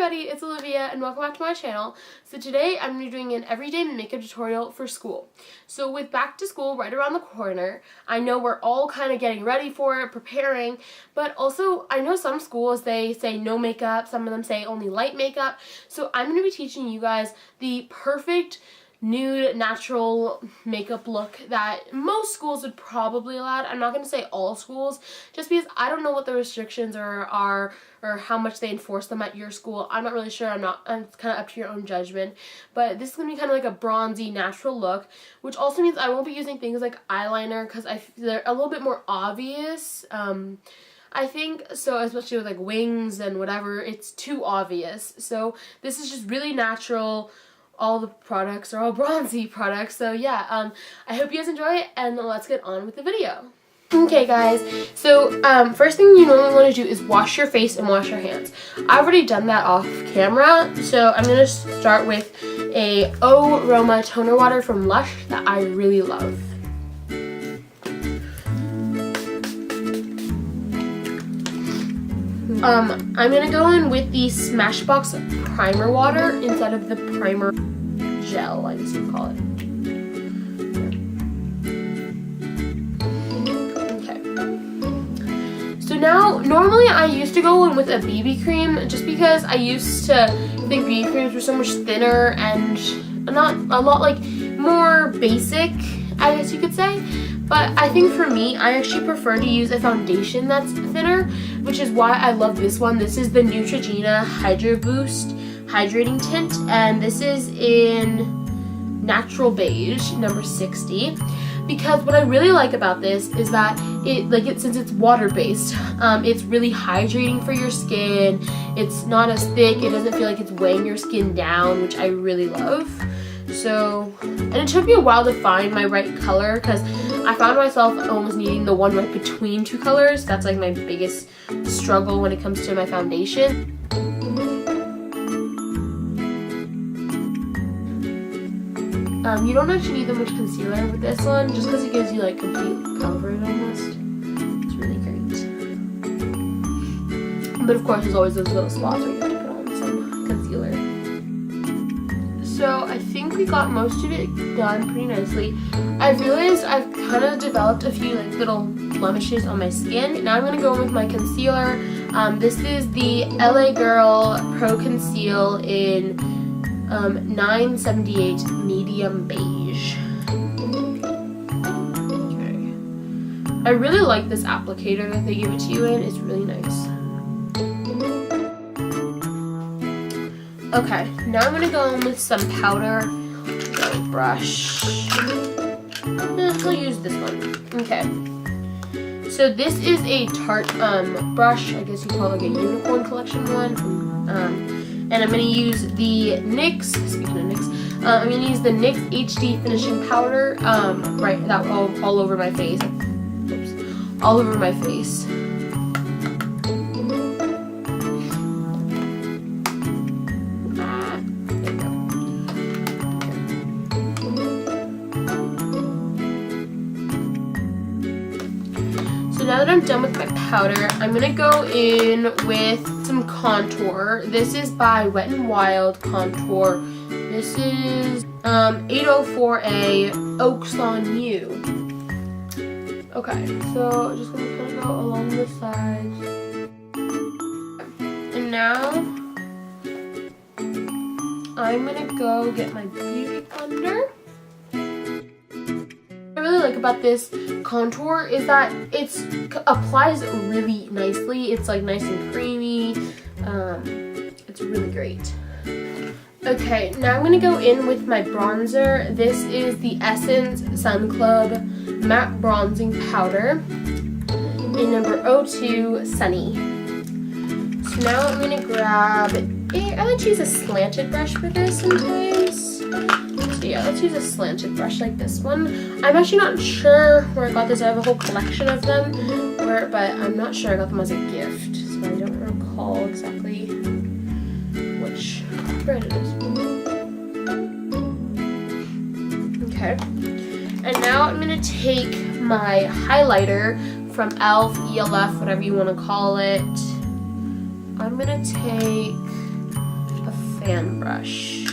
everybody, it's Olivia and welcome back to my channel. So today I'm going to be doing an everyday makeup tutorial for school. So with back to school right around the corner, I know we're all kind of getting ready for it, preparing, but also I know some schools they say no makeup, some of them say only light makeup. So I'm going to be teaching you guys the perfect nude natural makeup look that most schools would probably allow. I'm not going to say all schools just because I don't know what the restrictions are or how much they enforce them at your school. I'm not really sure. It's kind of up to your own judgment. But this is going to be kind of like a bronzy natural look, which also means I won't be using things like eyeliner because they're a little bit more obvious. I think so, especially with like wings and whatever, it's too obvious. So this is just really natural. All the products are all bronzy products, so yeah, I hope you guys enjoy it, and let's get on with the video. Okay guys, so first thing you normally want to do is wash your face and wash your hands. I've already done that off camera, so I'm going to start with a Aroma toner water from Lush that I really love. I'm going to go in with the Smashbox primer water instead of the primer gel, I guess you would call it. Okay. So now, normally I used to go in with a BB cream just because I used to think BB creams were so much thinner and not a lot like more basic, I guess you could say. But I think for me, I actually prefer to use a foundation that's thinner, which is why I love this one. This is the Neutrogena Hydro Boost Hydrating Tint, and this is in Natural Beige, number 60. Because what I really like about this is that since it's water-based, it's really hydrating for your skin. It's not as thick. It doesn't feel like it's weighing your skin down, which I really love. So, and it took me a while to find my right color because I found myself almost needing the one right between two colors. That's like my biggest struggle when it comes to my foundation. You don't actually need that much concealer with this one just because it gives you like complete coverage almost. It's really great. But of course there's always those little spots where you have to put on some concealer. So I think we got most of it done pretty nicely. I realized I've kind of developed a few like little blemishes on my skin. Now I'm going to go in with my concealer. This is the LA Girl Pro Conceal in 978 Medium Beige. Okay. I really like this applicator that they give it to you in. It's really nice. Okay, now I'm going to go in with some powder. Got a brush. I'll use this one. Okay. So this is a Tarte brush. I guess you call it like a unicorn collection one. And I'm going to use the NYX, speaking of NYX, I'm going to use the NYX HD Finishing Powder, right, that all over my face. Oops. All over my face. So now that I'm done with my powder, I'm going to go in with some contour. This is by Wet n Wild Contour. This is 804A Oaks on You. Okay, so just going to kind of go along the sides. And now I'm going to go get my beauty blender. What I really like about this contour is that it applies really nicely. It's like nice and creamy. It's really great. Okay, now I'm going to go in with my bronzer. This is the Essence Sun Club Matte Bronzing Powder in number 02 Sunny. So now I'm going to grab I like to use a slanted brush for this sometimes. So yeah, let's use a slanted brush like this one. I'm actually not sure where I got this. I have a whole collection of them, but I'm not sure I got them as a gift, so I don't recall exactly which brand it is. Okay, and now I'm going to take my highlighter from ELF, ELF, whatever you want to call it. I'm going to take fan brush.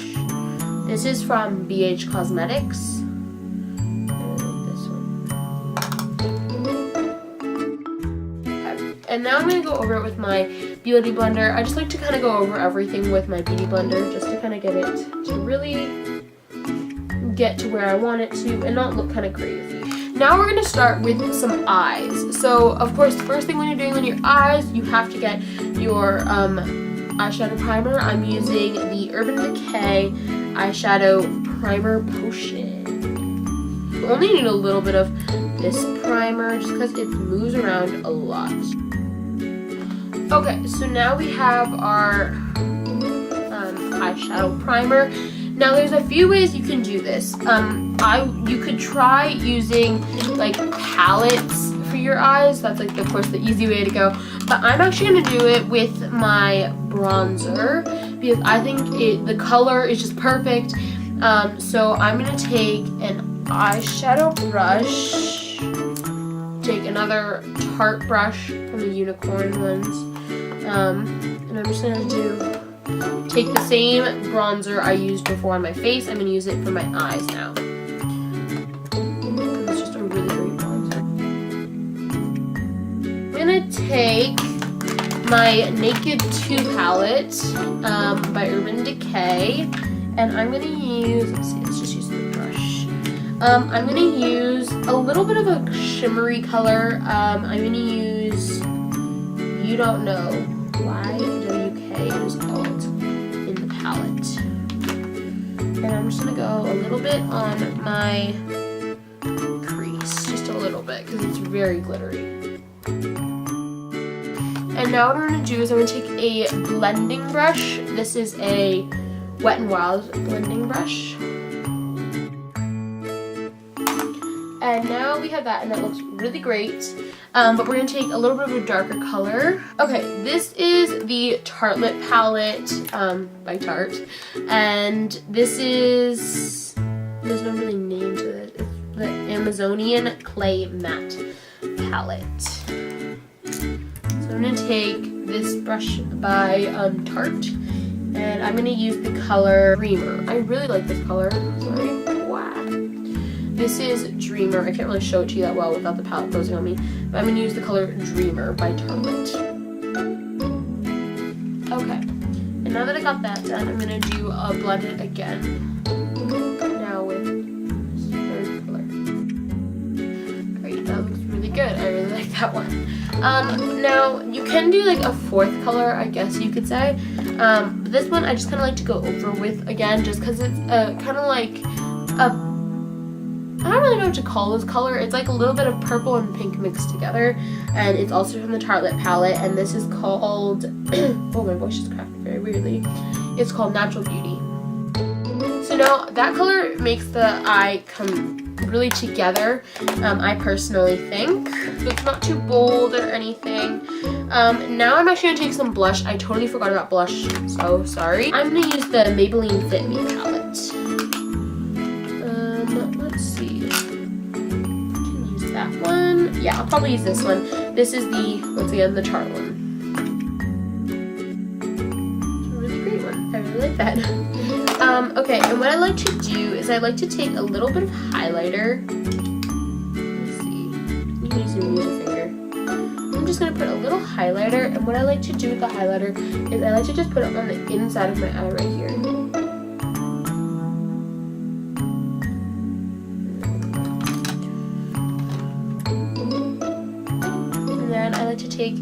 This is from BH Cosmetics. And now I'm going to go over it with my beauty blender. I just like to kind of go over everything with my beauty blender just to kind of get it to really get to where I want it to and not look kind of crazy. Now we're going to start with some eyes. So of course the first thing when you're doing on your eyes, you have to get your eyeshadow primer. I'm using the Urban Decay Eyeshadow Primer Potion. You only need a little bit of this primer just because it moves around a lot. Okay, so now we have our eyeshadow primer. Now there's a few ways you can do this. You could try using like palettes for your eyes. That's like of course the easy way to go. But I'm actually gonna do it with my bronzer because I think the color is just perfect. So I'm gonna take an eyeshadow brush, take another Tarte brush from the unicorn ones. And I'm just gonna take the same bronzer I used before on my face. I'm gonna use it for my eyes now. It's just a really great bronzer. I'm gonna take my Naked 2 palette by Urban Decay, and I'm gonna use, let's just use the brush. I'm gonna use a little bit of a shimmery color. I'm gonna use You Don't Know, YWK it is called, in the palette. And I'm just gonna go a little bit on my crease, just a little bit, because it's very glittery. And now what I'm gonna do is I'm gonna take a blending brush. This is a Wet n Wild blending brush. And now we have that, and that looks really great. But we're going to take a little bit of a darker color. Okay, this is the Tartelette palette by Tarte. And this is, there's no really name to it. It's the Amazonian Clay Matte palette. So I'm going to take this brush by Tarte. And I'm going to use the color Dreamer. I really like this color. Sorry. Wow. This is Dreamer. I can't really show it to you that well without the palette closing on me. But I'm going to use the color Dreamer by Tartelette. Okay. And now that I got that done, I'm going to do a blend it again. Now with this third color. Great. That looks really good. I really like that one. Now, you can do like a fourth color, I guess you could say. But this one I just kind of like to go over with again just because it's kind of like a, I don't really know what to call this color. It's like a little bit of purple and pink mixed together, and it's also from the Tartelette palette, and this is called, oh my voice just cracked very weirdly. It's called Natural Beauty. So now that color makes the eye come really together, I personally think. So it's not too bold or anything. Now I'm actually gonna take some blush. I totally forgot about blush, so sorry. I'm gonna use the Maybelline Fit Me palette. Let's see. I can use that one. Yeah, I'll probably use this one. This is the, once again, the Tarte one. It's a really great one. I really like that. Okay, and what I like to do is I like to take a little bit of highlighter. Let's see. You can use your user finger. I'm just going to put a little highlighter, and what I like to do with the highlighter is I like to just put it on the inside of my eye right here. And then I like to take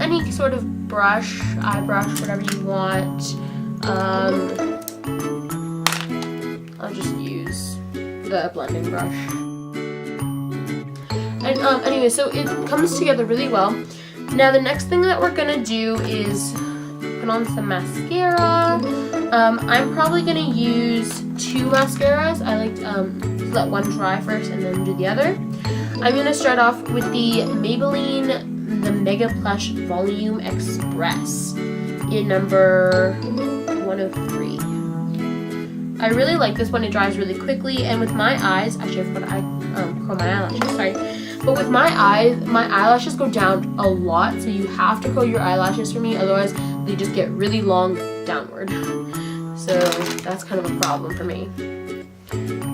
any sort of brush, eye brush, whatever you want. I'll just use the blending brush. And anyway, so it comes together really well. Now the next thing that we're gonna do is put on some mascara. I'm probably gonna use 2 mascaras. I like to let one dry first and then do the other. I'm gonna start off with the Maybelline the Mega Plush Volume Express in number 103. I really like this one. It dries really quickly, and with my eyes, actually I forgot I curl my eyelashes, sorry. But with my eyes, my eyelashes go down a lot, so you have to curl your eyelashes for me, otherwise they just get really long downward. so that's kind of a problem for me.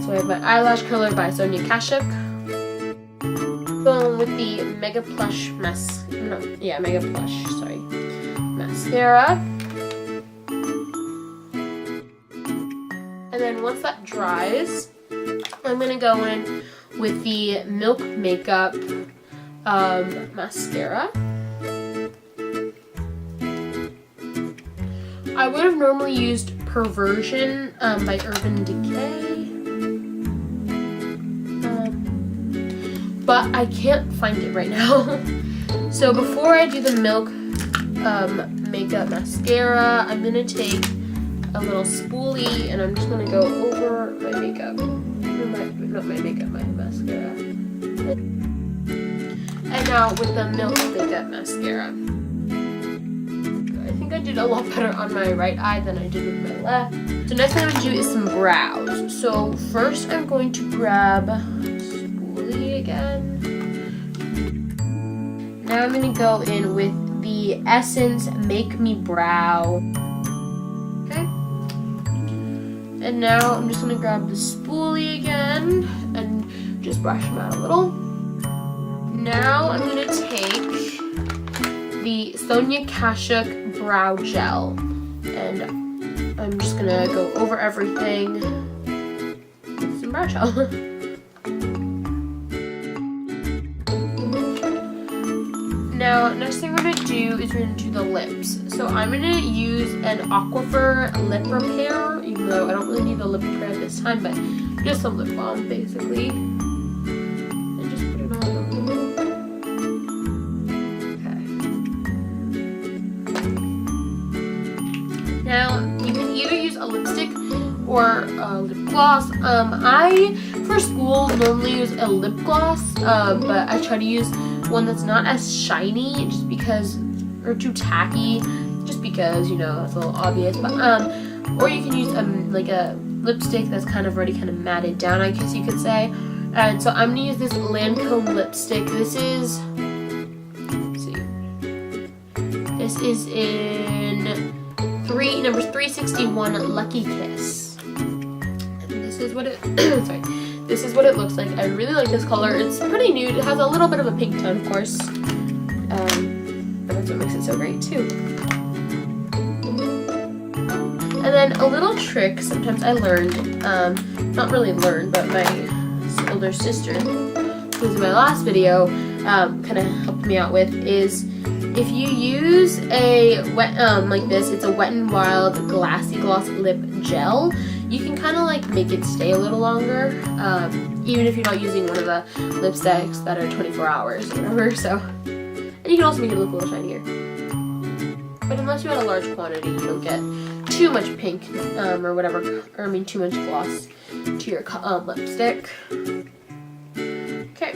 So I have my eyelash curler by Sonia Kashuk. Going with the Mega Plush mascara. And then once that dries, I'm gonna go in with the Milk Makeup mascara. I would have normally used Perversion by Urban Decay, but I can't find it right now. So before I do the Milk Makeup mascara, I'm gonna take a little spoolie and I'm just gonna go over my makeup. My mascara. And now with the Milk Makeup mascara. I think I did a lot better on my right eye than I did with my left. So next thing I'm going to do is some brows. So first I'm going to grab spoolie again. Now I'm going to go in with the Essence Make Me Brow. Okay. And now I'm just going to grab the spoolie again and just brush them out a little. Now I'm going to take the Sonia Kashuk Brow Gel, and I'm just gonna go over everything with some brow gel. Now, next thing we're gonna do is we're gonna do the lips. So I'm gonna use an Aquifer lip repair, even though I don't really need the lip repair at this time, but just some lip balm basically. And just put it on over. Now, you can either use a lipstick or a lip gloss. I, for school, normally use a lip gloss, but I try to use one that's not as shiny, just because, or too tacky, just because, you know, it's a little obvious. But or you can use like a lipstick that's kind of already kind of matted down, I guess you could say. And so I'm gonna use this Lancome lipstick. This is, let's see, this is in number 361 Lucky Kiss. And this is what it sorry. This is what it looks like. I really like this color. It's pretty nude. It has a little bit of a pink tone, of course. But that's what makes it so great too. And then a little trick sometimes I learned, not really learned, but my older sister, who was in my last video, kind of helped me out with, is if you use a wet, like this, it's a Wet n Wild Glassy Gloss Lip Gel, you can kind of like make it stay a little longer, even if you're not using one of the lipsticks that are 24 hours or whatever, so. And you can also make it look a little shinier. But unless you add a large quantity, you don't get too much pink, or whatever, or I mean too much gloss to your lipstick. Okay.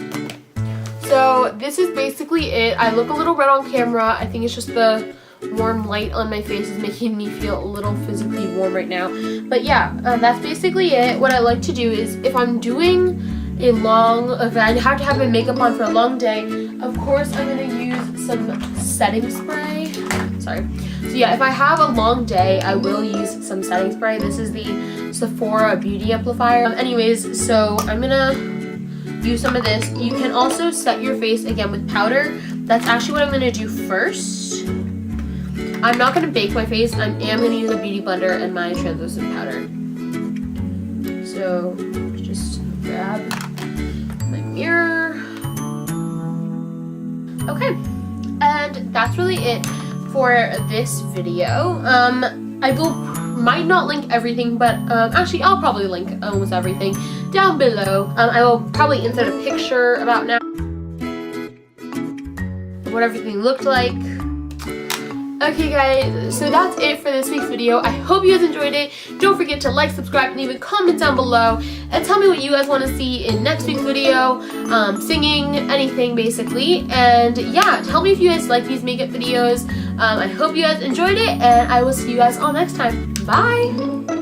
So this is basically it. I look a little red on camera. I think it's just the warm light on my face is making me feel a little physically warm right now. But yeah, that's basically it. What I like to do is if I'm doing a long event, I have to have my makeup on for a long day, of course I'm going to use some setting spray. Sorry. So yeah, if I have a long day, I will use some setting spray. This is the Sephora Beauty Amplifier. Anyways, so I'm going to use some of this. You can also set your face again with powder. That's actually what I'm going to do first. I'm not going to bake my face. I am going to use a beauty blender and my translucent powder. So just grab my mirror. Okay, and that's really it for this video. I might not link everything, but actually I'll probably link almost everything down below. I will probably insert a picture about now of what everything looked like. Okay guys, so that's it for this week's video. I hope you guys enjoyed it. Don't forget to like, subscribe, and leave a comment down below. And tell me what you guys want to see in next week's video. Singing, anything basically. And yeah, tell me if you guys like these makeup videos. I hope you guys enjoyed it, and I will see you guys all next time. Bye!